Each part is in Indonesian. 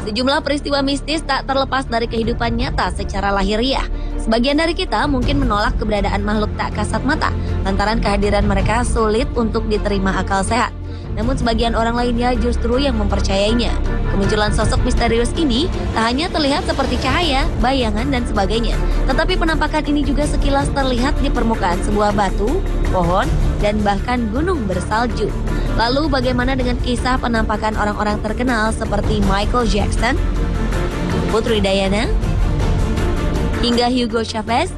Sejumlah peristiwa mistis tak terlepas dari kehidupan nyata secara lahiriah. Sebagian dari kita mungkin menolak keberadaan makhluk tak kasat mata, lantaran kehadiran mereka sulit untuk diterima akal sehat. Namun sebagian orang lainnya justru yang mempercayainya. Kemunculan sosok misterius ini tak hanya terlihat seperti cahaya, bayangan, dan sebagainya. Tetapi penampakan ini juga sekilas terlihat di permukaan sebuah batu, pohon, dan bahkan gunung bersalju. Lalu bagaimana dengan kisah penampakan orang-orang terkenal seperti Michael Jackson, Putri Diana, hingga Hugo Chavez?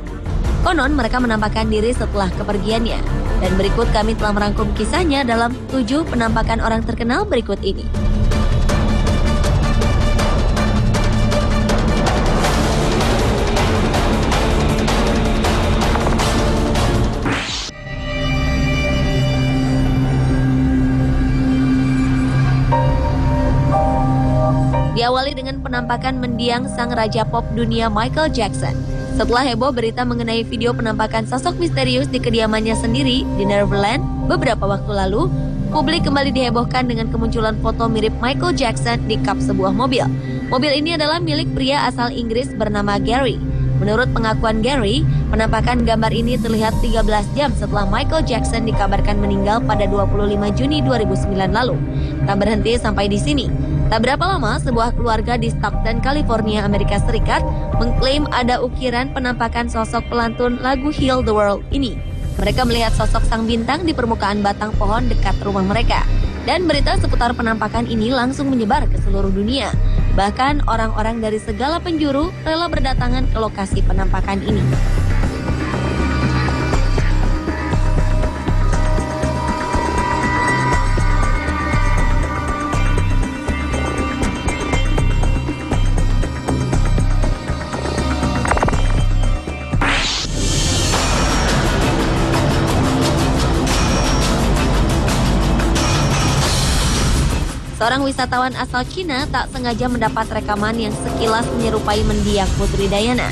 Konon mereka menampakkan diri setelah kepergiannya. Dan berikut kami telah merangkum kisahnya dalam 7 penampakan orang terkenal berikut ini. Diawali dengan penampakan mendiang sang raja pop dunia Michael Jackson. Setelah heboh berita mengenai video penampakan sosok misterius di kediamannya sendiri di Neverland beberapa waktu lalu, publik kembali dihebohkan dengan kemunculan foto mirip Michael Jackson di kap sebuah mobil. Mobil ini adalah milik pria asal Inggris bernama Gary. Menurut pengakuan Gary, penampakan gambar ini terlihat 13 jam setelah Michael Jackson dikabarkan meninggal pada 25 Juni 2009 lalu. Tak berhenti sampai di sini. Tak berapa lama, sebuah keluarga di Stockton, California, Amerika Serikat mengklaim ada ukiran penampakan sosok pelantun lagu Heal the World ini. Mereka melihat sosok sang bintang di permukaan batang pohon dekat rumah mereka. Dan berita seputar penampakan ini langsung menyebar ke seluruh dunia. Bahkan orang-orang dari segala penjuru rela berdatangan ke lokasi penampakan ini. Seorang wisatawan asal Cina tak sengaja mendapat rekaman yang sekilas menyerupai mendiang Putri Diana.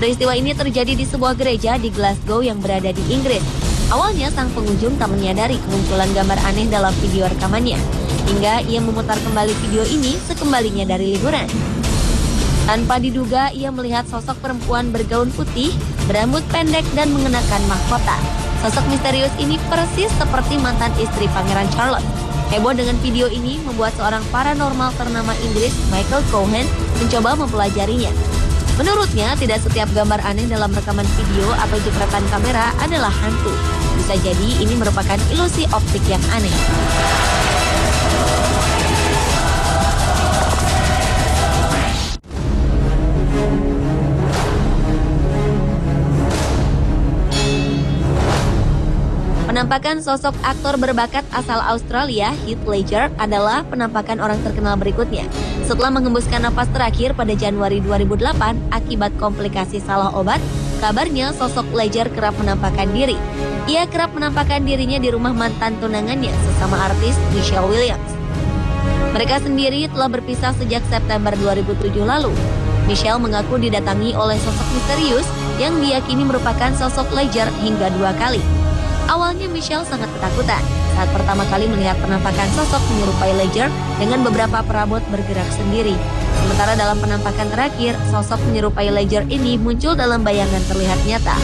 Peristiwa ini terjadi di sebuah gereja di Glasgow yang berada di Inggris. Awalnya sang pengunjung tak menyadari kemunculan gambar aneh dalam video rekamannya, hingga ia memutar kembali video ini sekembalinya dari liburan. Tanpa diduga, ia melihat sosok perempuan bergaun putih, berambut pendek dan mengenakan mahkota. Sosok misterius ini persis seperti mantan istri Pangeran Charles. Heboh dengan video ini membuat seorang paranormal ternama Inggris, Michael Cohen, mencoba mempelajarinya. Menurutnya, tidak setiap gambar aneh dalam rekaman video atau jepretan kamera adalah hantu. Bisa jadi ini merupakan ilusi optik yang aneh. Penampakan sosok aktor berbakat asal Australia, Heath Ledger, adalah penampakan orang terkenal berikutnya. Setelah mengembuskan napas terakhir pada Januari 2008 akibat komplikasi salah obat, kabarnya sosok Ledger kerap menampakkan diri. Ia kerap menampakkan dirinya di rumah mantan tunangannya, sesama artis Michelle Williams. Mereka sendiri telah berpisah sejak September 2007 lalu. Michelle mengaku didatangi oleh sosok misterius yang diyakini merupakan sosok Ledger hingga 2 kali. Awalnya Michelle sangat ketakutan saat pertama kali melihat penampakan sosok menyerupai Ledger dengan beberapa perabot bergerak sendiri. Sementara dalam penampakan terakhir, sosok menyerupai Ledger ini muncul dalam bayangan terlihat nyata.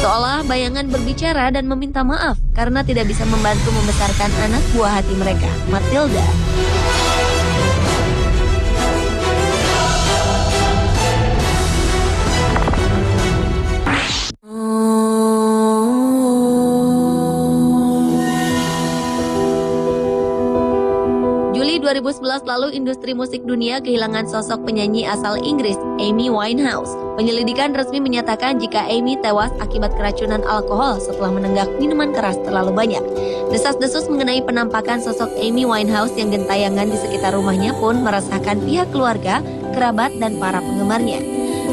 Seolah bayangan berbicara dan meminta maaf karena tidak bisa membantu membesarkan anak buah hati mereka, Matilda. Juli 2011 lalu, industri musik dunia kehilangan sosok penyanyi asal Inggris, Amy Winehouse. Penyelidikan resmi menyatakan jika Amy tewas akibat keracunan alkohol setelah menenggak minuman keras terlalu banyak. Desas-desus mengenai penampakan sosok Amy Winehouse yang gentayangan di sekitar rumahnya pun meresahkan pihak keluarga, kerabat, dan para penggemarnya.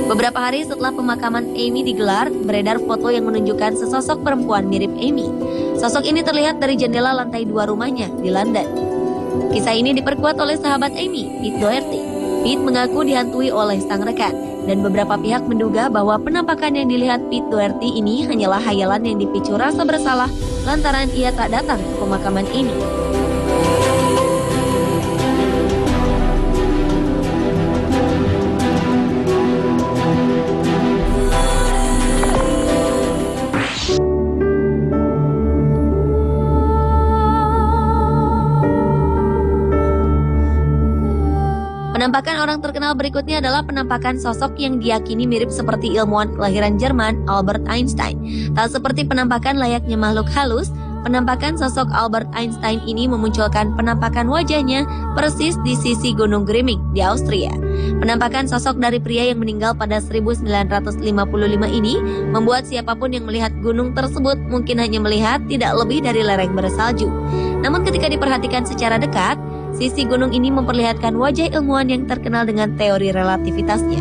Beberapa hari setelah pemakaman Amy digelar, beredar foto yang menunjukkan sesosok perempuan mirip Amy. Sosok ini terlihat dari jendela lantai 2 rumahnya di London. Kisah ini diperkuat oleh sahabat Amy, Pete Doherty. Pete mengaku dihantui oleh sang rekan, dan beberapa pihak menduga bahwa penampakan yang dilihat Pete Doherty ini hanyalah hayalan yang dipicu rasa bersalah lantaran ia tak datang ke pemakaman ini. Penampakan orang terkenal berikutnya adalah penampakan sosok yang diyakini mirip seperti ilmuwan kelahiran Jerman Albert Einstein. Tak seperti penampakan layaknya makhluk halus, penampakan sosok Albert Einstein ini memunculkan penampakan wajahnya persis di sisi Gunung Griming di Austria. Penampakan sosok dari pria yang meninggal pada 1955 ini membuat siapapun yang melihat gunung tersebut mungkin hanya melihat tidak lebih dari lereng bersalju. Namun ketika diperhatikan secara dekat, sisi gunung ini memperlihatkan wajah ilmuwan yang terkenal dengan teori relativitasnya.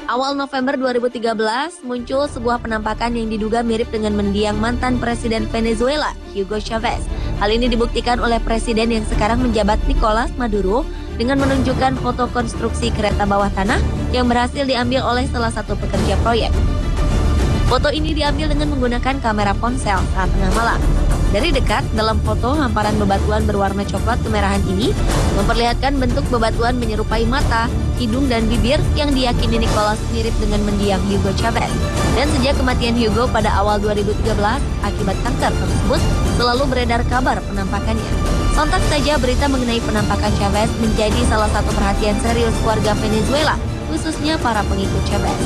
Awal November 2013, muncul sebuah penampakan yang diduga mirip dengan mendiang mantan Presiden Venezuela, Hugo Chavez. Hal ini dibuktikan oleh Presiden yang sekarang menjabat Nicolas Maduro dengan menunjukkan foto konstruksi kereta bawah tanah yang berhasil diambil oleh salah satu pekerja proyek. Foto ini diambil dengan menggunakan kamera ponsel saat tengah malam. Dari dekat, dalam foto, hamparan bebatuan berwarna coklat kemerahan ini memperlihatkan bentuk bebatuan menyerupai mata, hidung, dan bibir yang diyakini Nicolas mirip dengan mendiang Hugo Chavez. Dan sejak kematian Hugo pada awal 2013 akibat kanker tersebut, selalu beredar kabar penampakannya. Sontak saja berita mengenai penampakan Chavez menjadi salah satu perhatian serius warga Venezuela, khususnya para pengikut Chavez.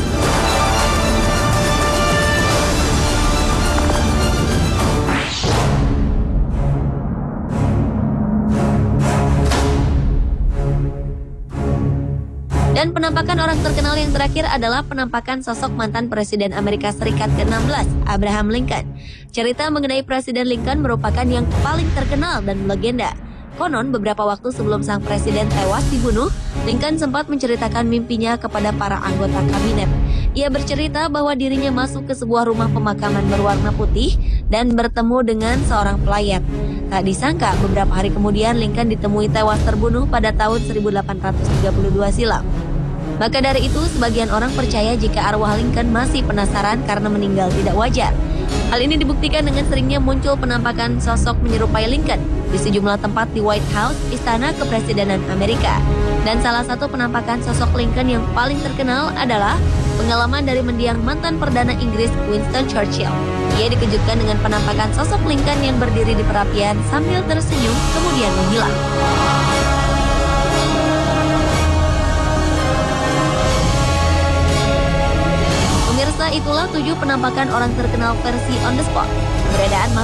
Dan penampakan orang terkenal yang terakhir adalah penampakan sosok mantan Presiden Amerika Serikat ke-16, Abraham Lincoln. Cerita mengenai Presiden Lincoln merupakan yang paling terkenal dan legenda. Konon, beberapa waktu sebelum sang presiden tewas dibunuh, Lincoln sempat menceritakan mimpinya kepada para anggota kabinet. Ia bercerita bahwa dirinya masuk ke sebuah rumah pemakaman berwarna putih dan bertemu dengan seorang pelayat. Tak disangka, beberapa hari kemudian Lincoln ditemui tewas terbunuh pada tahun 1832 silam. Maka dari itu, sebagian orang percaya jika arwah Lincoln masih penasaran karena meninggal tidak wajar. Hal ini dibuktikan dengan seringnya muncul penampakan sosok menyerupai Lincoln di sejumlah tempat di White House, istana kepresidenan Amerika. Dan salah satu penampakan sosok Lincoln yang paling terkenal adalah pengalaman dari mendiang mantan Perdana Inggris Winston Churchill. Ia dikejutkan dengan penampakan sosok Lincoln yang berdiri di perapian sambil tersenyum kemudian menghilang. Pemirsa, itulah 7 penampakan orang terkenal versi on the spot. Keberadaan